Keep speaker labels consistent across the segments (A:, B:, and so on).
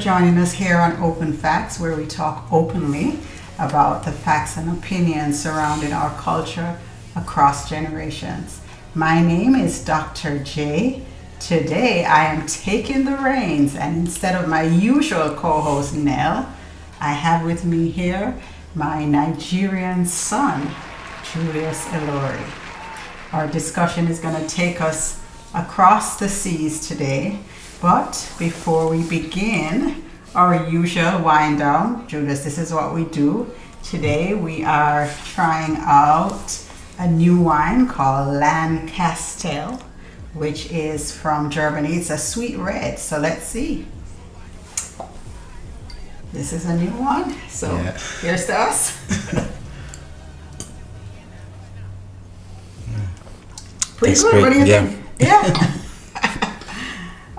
A: joining us here on Opin Facts, where we talk openly about the facts and opinions surrounding our culture across generations. My name is Dr. J. Today I am taking the reins, and instead of my usual co-host Nell, I have with me here my Nigerian son, Julius. Our discussion is going to take us across the seas today, but before we begin our usual wind down, Julius, this is what we do. Today we are trying out a new wine called Lancaster, which is from Germany. It's a sweet red, so let's see. This is a new one, so here's to us. Pretty
B: That's
A: good.
B: great.
A: What do you think? Yeah.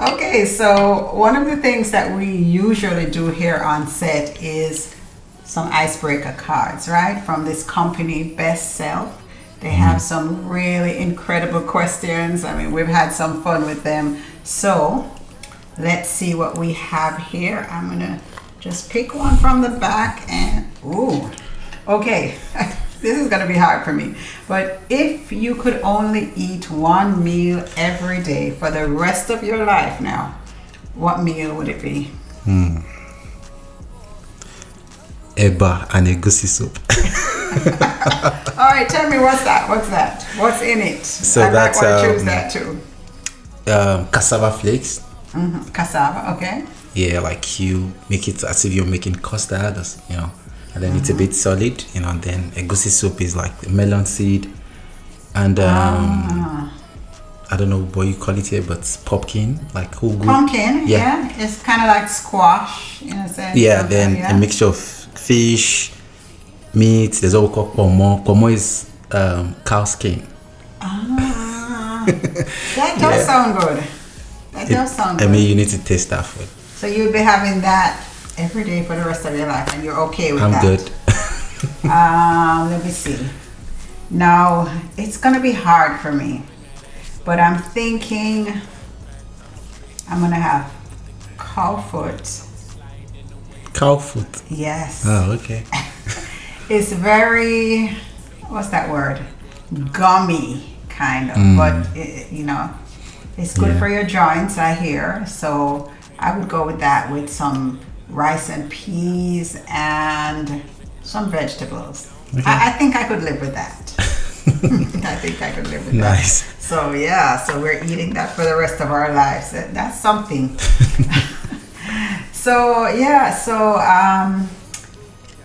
A: Okay, so one of the things that we usually do here on set is some icebreaker cards, right? From this company, Best Self. They have some really incredible questions. I mean, we've had some fun with them. So let's see what we have here. I'm gonna just pick one from the back and, ooh, okay. This is gonna be hard for me. But if you could only eat one meal every day for the rest of your life now, what meal would it be?
B: Eba and egusi soup.
A: All right, tell me what's that? What's in it?
B: So
A: I
B: that's
A: might want to choose that too.
B: Cassava flakes.
A: Cassava, okay.
B: Yeah, like you make it as if you're making custard, you know, and then it's a bit solid, you know. And then egusi soup is like melon seed, and I don't know what you call it here, but pumpkin, like ugu.
A: Pumpkin, yeah. It's kind of like squash in a sense.
B: Yeah, then a mixture of fish, meat. There's what we call pomo. Pomo is cow skin.
A: That does sound good. That does sound good.
B: I mean, you need to taste that food.
A: So you'll be having that every day for the rest of your life, and you're okay with that?
B: I'm good.
A: Let me see. Now, it's going to be hard for me, but I'm thinking I'm going to have cow foot.
B: Cow foot?
A: Yes.
B: Oh, okay.
A: It's very, what's that word? Gummy, kind of, but you know, it's good for your joints, I hear. So I would go with that with some rice and peas and some vegetables. Okay. I think I could live with that. I think I could live with that.
B: Nice.
A: So so we're eating that for the rest of our lives. That's something. So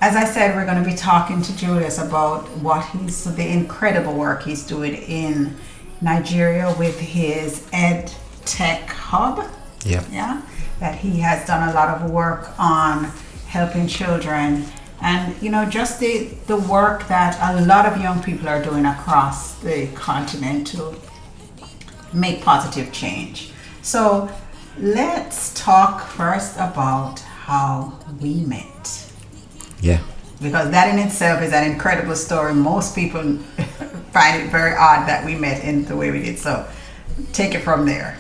A: as I said, we're going to be talking to Julius about the incredible work he's doing in Nigeria with his EdTech hub. Yeah. That he has done a lot of work on helping children, and you know, just the work that a lot of young people are doing across the continent to make positive change. So let's talk first about how we met.
B: Yeah.
A: Because that in itself is an incredible story. Most people find it very odd that we met in the way we did. So take it from there.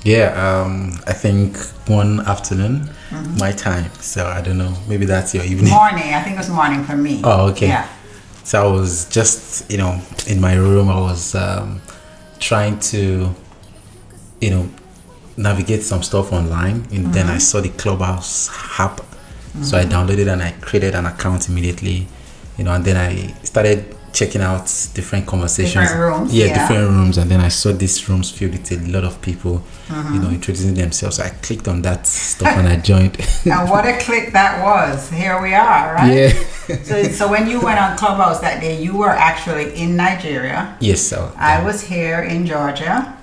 B: Yeah, I think one afternoon, my time. So I don't know, maybe that's your evening.
A: Morning, I think it was morning for me.
B: Oh, okay.
A: Yeah.
B: So I was just, you know, in my room. I was trying to, you know, navigate some stuff online, and then I saw the Clubhouse app. So I downloaded and I created an account immediately, you know, and then I started checking out different conversations.
A: Different rooms.
B: Different rooms. And then I saw these rooms filled with a lot of people, you know, introducing themselves. So I clicked on that stuff and I joined.
A: And what a click that was. Here we are, right?
B: Yeah.
A: So when you went on Clubhouse that day, you were actually in Nigeria.
B: Yes, sir.
A: I was here in Georgia.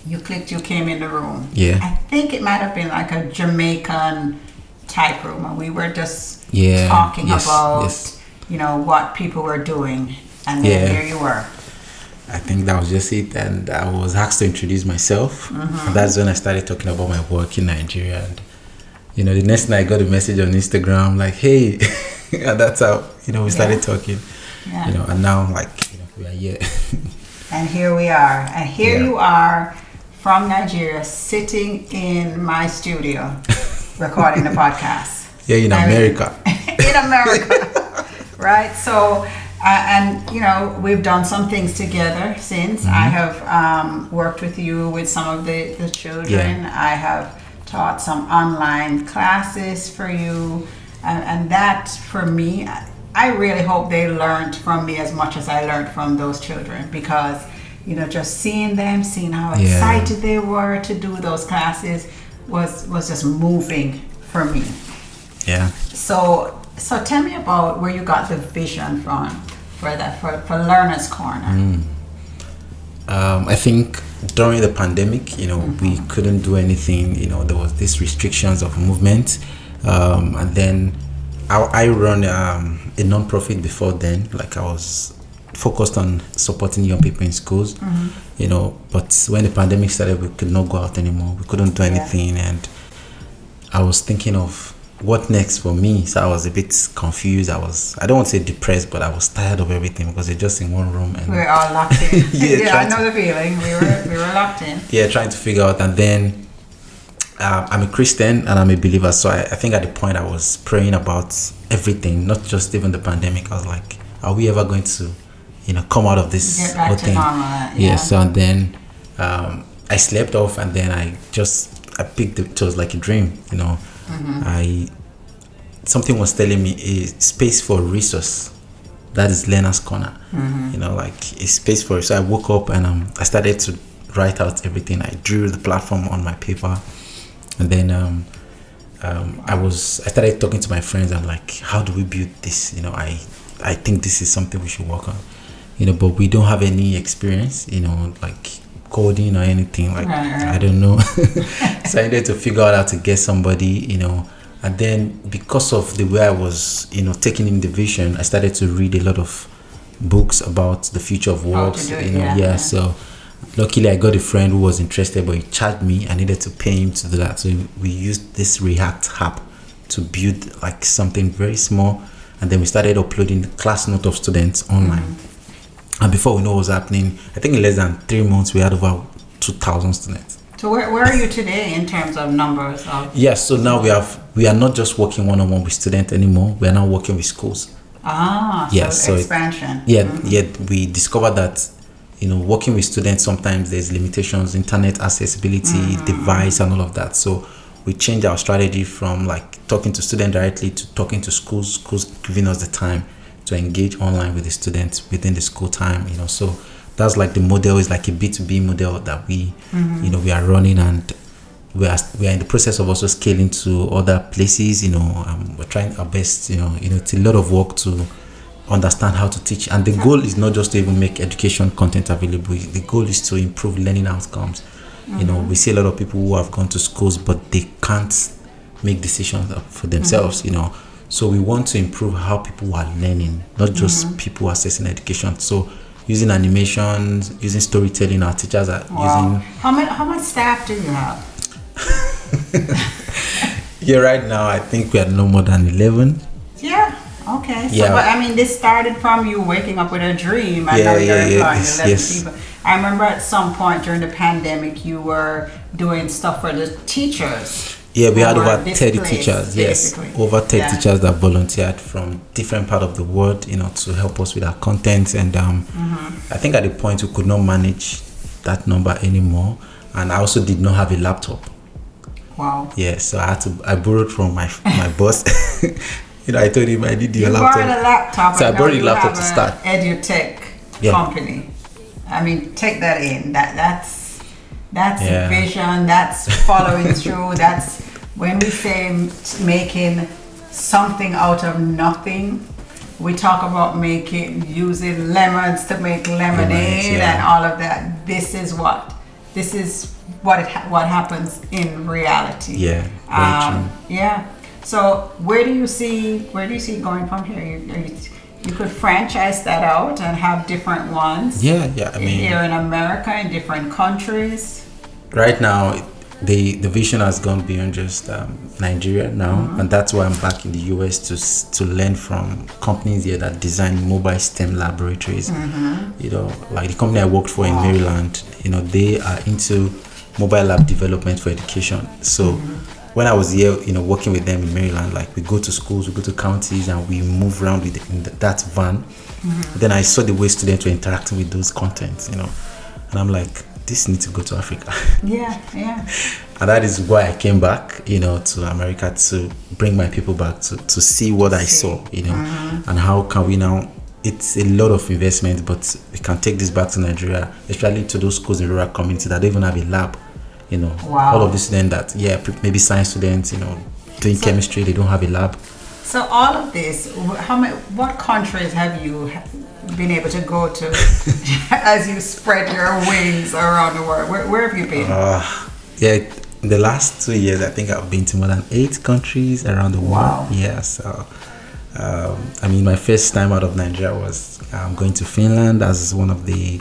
A: You clicked, you came in the room.
B: Yeah.
A: I think it might have been like a Jamaican type room, and we were just talking about you know, what people were doing, and then here you were.
B: I think that was just it, and I was asked to introduce myself. And that's when I started talking about my work in Nigeria, and you know, the next night I got a message on Instagram like, hey, and that's how, you know, we started talking. You know, and now like, you know, we are here.
A: And here we are, and here you are from Nigeria, sitting in my studio. recording the podcast.
B: Yeah, in America.
A: In America, right? So, and you know, we've done some things together since. I have worked with you with some of the children.
B: Yeah.
A: I have taught some online classes for you, and that for me, I really hope they learned from me as much as I learned from those children, because you know, just seeing them, seeing how excited they were to do those classes was just moving for me.
B: Yeah.
A: So tell me about where you got the vision from for that, for Learner's Corner.
B: I think during the pandemic, you know, we couldn't do anything. You know, there was these restrictions of movement, and then I run a non-profit before then. Like, I was focused on supporting young people in schools, you know, but when the pandemic started, we could not go out anymore. We couldn't do anything, and I was thinking of what next for me. So I was a bit confused. I don't want to say depressed, but I was tired of everything, because you're just in one room and
A: We're all locked in.
B: Yeah,
A: I know the feeling. We were locked in.
B: Yeah, trying to figure out. And then I'm a Christian and I'm a believer, so I think at the point I was praying about everything, not just even the pandemic. I was like, are we ever going to, you know, come out of this
A: Get back
B: whole
A: to
B: thing?
A: normal.
B: Yeah. So and then I slept off, and then I picked it. It was like a dream, you know. Something was telling me a space for resource. That is Learner's Corner. You know, like a space for it. So I woke up and I started to write out everything. I drew the platform on my paper, and then I started talking to my friends. I'm like, how do we build this? You know, I think this is something we should work on. You know, but we don't have any experience, you know, like coding or anything. Like, I don't know. So I needed to figure out how to get somebody, you know. And then because of the way I was, you know, taking in the vision, I started to read a lot of books about the future of work. So luckily I got a friend who was interested, but he charged me. I needed to pay him to do that. So we used this React app to build like something very small, and then we started uploading the class note of students online. And before we know what was happening, I think in less than 3 months we had over 2,000 students.
A: So where are you today in terms of numbers of?
B: Yes, so now we are not just working one-on-one with students anymore. We are now working with schools.
A: So expansion.
B: We discovered that, you know, working with students, sometimes there's limitations, internet accessibility, device, and all of that. So we changed our strategy from like talking to students directly to talking to schools giving us the time to engage online with the students within the school time, you know. So that's like the model is like a B2B model that we, you know, we are running, and we are in the process of also scaling to other places, you know. We're trying our best, you know, it's a lot of work to understand how to teach, and the goal is not just to even make education content available. The goal is to improve learning outcomes. You know, we see a lot of people who have gone to schools, but they can't make decisions for themselves, you know. So we want to improve how people are learning, not just people accessing education. So using animations, using storytelling, our teachers are using.
A: How much staff do you have?
B: Yeah, right now I think we are no more than 11.
A: Yeah. Okay. So, but I mean, this started from you waking up with a dream, and now you're employing 11 people. I remember at some point during the pandemic, you were doing stuff for the teachers.
B: Yeah, we had over 30 teachers.
A: Basically.
B: Yes, over 30 teachers that volunteered from different parts of the world, you know, to help us with our content. And I think at the point we could not manage that number anymore. And I also did not have a laptop.
A: Wow.
B: Yeah, so I borrowed from my boss. You know, I told him I need your laptop.
A: You borrowed a laptop.
B: So I borrowed a laptop to start.
A: EdTech company. I mean, take that in. That's vision. That's following through. That's when we say making something out of nothing. We talk about using lemons to make lemonade and all of that. This is what happens in reality.
B: Yeah. Very true.
A: Yeah. So where do you see going from here? You could franchise that out and have different ones.
B: Yeah. I mean,
A: here in America, in different countries.
B: Right now, the vision has gone beyond just Nigeria now, and that's why I'm back in the US to learn from companies here that design mobile STEM laboratories. You know, like the company I worked for in Maryland. You know, they are into mobile lab development for education. So when I was here, working with them in Maryland, like we go to schools, we go to counties, and we move around in that van. Then I saw the way students were interacting with those contents, and I'm like, this needs to go to Africa.
A: Yeah.
B: And that is why I came back, to America, to bring my people back to see what I saw, and how can we now. It's a lot of investment, but we can take this back to Nigeria, especially to those schools in rural community that don't even have a lab.
A: Wow.
B: All of the students that, maybe science students, doing chemistry, they don't have a lab.
A: So all of this, what countries have you been able to go to as you spread your wings around the world? Where have you been?
B: In the last 2 years, I think I've been to more than 8 countries around the world.
A: Wow.
B: Yeah, so my first time out of Nigeria was going to Finland as one of the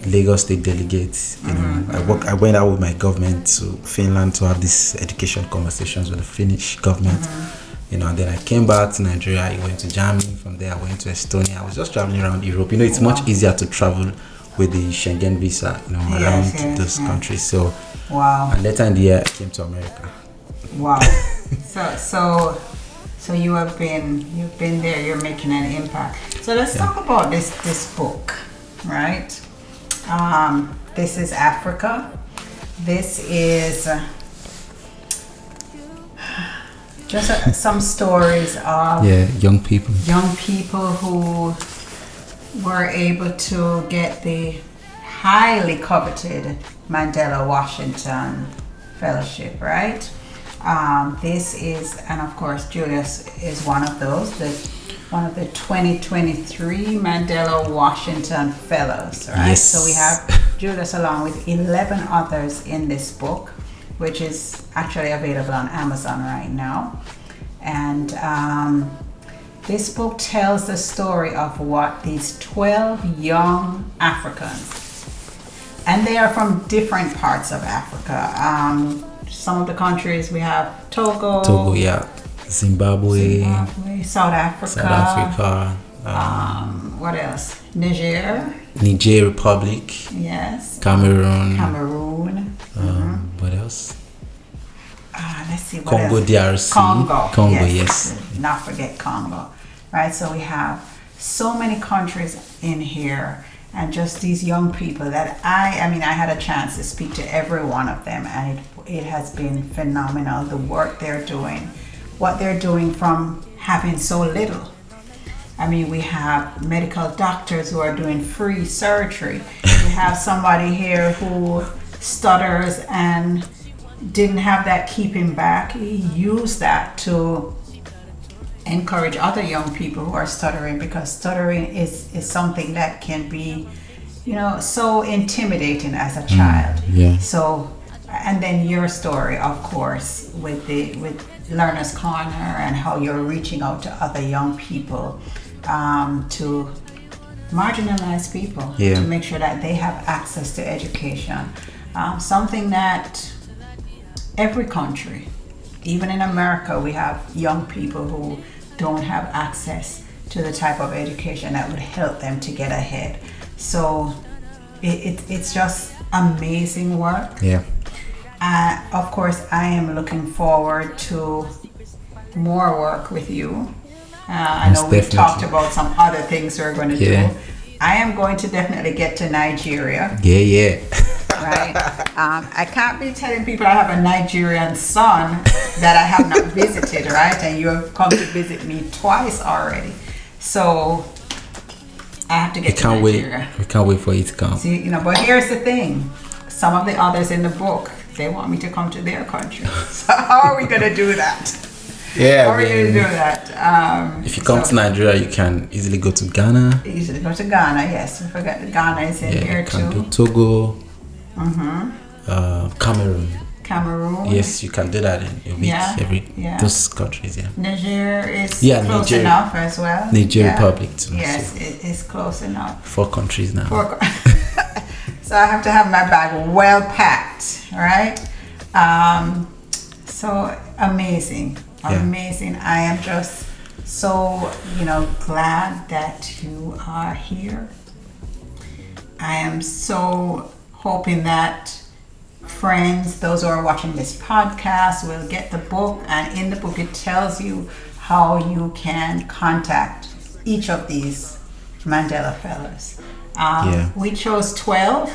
B: Lagos State delegates. I went out with my government to Finland to have these education conversations with the Finnish government. And then I came back to Nigeria. I went to Germany. From there, I went to Estonia. I was just traveling around Europe. It's much easier to travel with the Schengen visa, around those countries. So,
A: wow.
B: And later in the year, I came to America.
A: Wow. So you've been there. You're making an impact. So let's talk about this book, right? This is Africa. This is just some stories of
B: young people
A: who were able to get the highly coveted Mandela Washington Fellowship, right? This is, and of course Julius is one of those, one of the 2023 Mandela Washington Fellows, right?
B: Yes.
A: So we have Julius along with 11 others in this book, which is actually available on Amazon right now. And this book tells the story of what these 12 young Africans, and they are from different parts of Africa. Some of the countries we have Togo,
B: Zimbabwe,
A: South Africa. What else? Niger
B: Republic.
A: Yes.
B: Cameroon. What else?
A: Let's see. What
B: Congo,
A: else?
B: DRC.
A: Congo.
B: Yes.
A: Not forget Congo. Right. So we have so many countries in here, and just these young people that I had a chance to speak to every one of them, and it has been phenomenal. The work they're doing, what they're doing from having so little. We have medical doctors who are doing free surgery. We have somebody here who stutters and didn't have that keeping back. He used that to encourage other young people who are stuttering, because stuttering is something that can be, so intimidating as a child. So, and then your story, of course, with Learner's Corner and how you're reaching out to other young people, to marginalized people, to make sure that they have access to education. Something that every country, even in America, we have young people who don't have access to the type of education that would help them to get ahead. So it's just amazing work. Of course, I am looking forward to more work with you. I know we've talked about some other things we're going to do. I am going to definitely get to Nigeria. Right? I can't be telling people I have a Nigerian son that I have not visited, right? And you have come to visit me twice already. So I have to get to Nigeria.
B: We can't wait for you to come.
A: See, but here's the thing. Some of the others in the book, they want me to come to their country. So how are we going to do that? How are we going to do that?
B: If you come to Nigeria, you can easily go to Ghana.
A: Easily go to Ghana, yes. We forgot that Ghana is in here too.
B: You can do Togo. Cameroon. Yes, you can do that in a week. Those countries,
A: Niger is close enough as well.
B: Niger Republic too.
A: Yes, so it is close enough.
B: 4 countries now.
A: So I have to have my bag well packed, right? So amazing. I am just so glad that you are here. I am so hoping that friends, those who are watching this podcast will get the book, and in the book it tells you how you can contact each of these Mandela Fellows. We chose 12,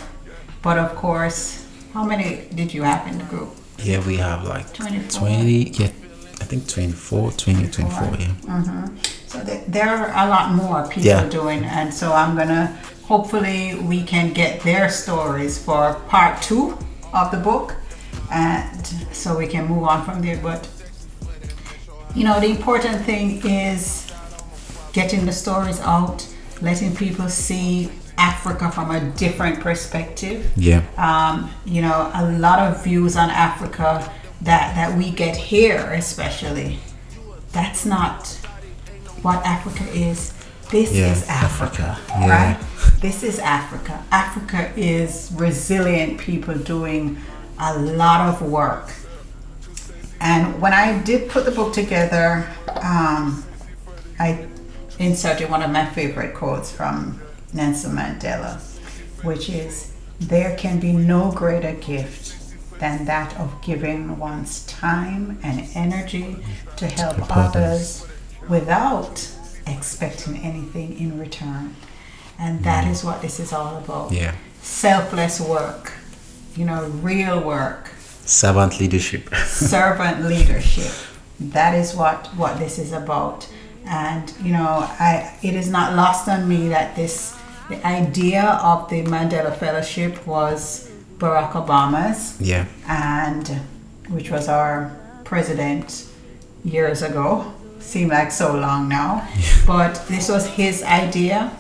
A: but of course, how many did you have in the group?
B: Yeah, we have like
A: 24.
B: 20, I think 24, 20, 24, yeah.
A: Mm-hmm. So there are a lot more people doing, and so I'm gonna, hopefully we can get their stories for part 2 of the book, and so we can move on from there. But you know, the important thing is getting the stories out, letting people see Africa from a different perspective.
B: Yeah.
A: You know, a lot of views on Africa that we get here, especially, that's not what Africa is. This is Africa, right? This is Africa. Africa is resilient people doing a lot of work. And when I did put the book together, I inserted one of my favorite quotes from Nelson Mandela, which is, "There can be no greater gift than that of giving one's time and energy to help others without expecting anything in return." And that is what this is all about.
B: Yeah.
A: Selfless work, you know, real work.
B: Servant leadership.
A: Servant leadership. That is what this is about. And you know, it is not lost on me that the idea of the Mandela Fellowship was Barack Obama's.
B: Yeah.
A: And which was our president years ago. Seemed like so long now. But this was his idea,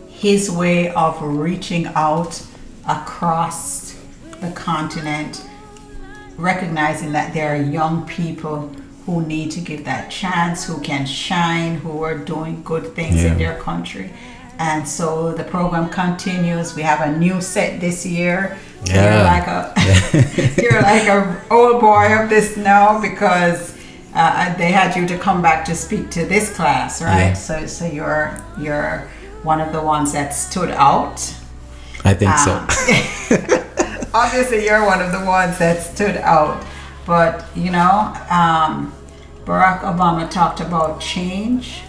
A: his way of reaching out across the continent, recognizing that there are young people who need to give that chance, who can shine, who are doing good things in their country. And so the program continues. We have a new set this year. You're like you're like a old boy of this now, because they had you to come back to speak to this class, right? So you're one of the ones that stood out.
B: I think so.
A: Obviously, you're one of the ones that stood out. But, you know, Barack Obama talked about change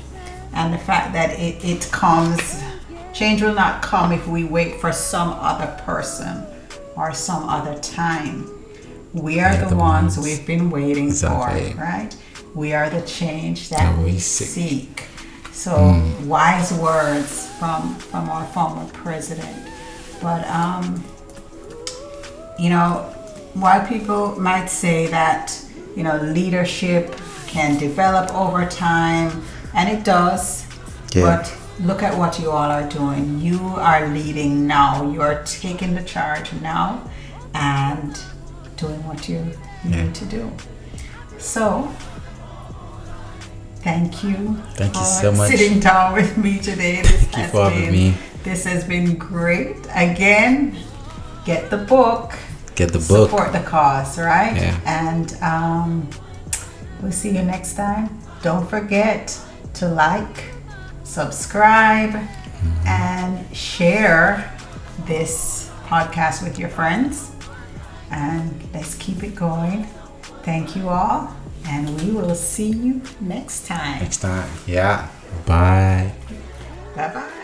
A: and the fact that change will not come if we wait for some other person or some other time. We are the ones we've been waiting for, right? We are the change that we seek. So, wise words from our former president. But, you know, while people might say that, you know, leadership can develop over time, and it does, but look at what you all are doing. You are leading now. You are taking the charge now and doing what you need to do. So, thank you.
B: Thank you so much.
A: Sitting down with me today.
B: Thank you for having me.
A: This has been great. Again, get the book.
B: Get the book.
A: Support the cause, right?
B: Yeah.
A: And we'll see you next time. Don't forget to like, subscribe, and share this podcast with your friends. And let's keep it going. Thank you all. And we will see you next time.
B: Next time. Yeah. Bye.
A: Bye-bye.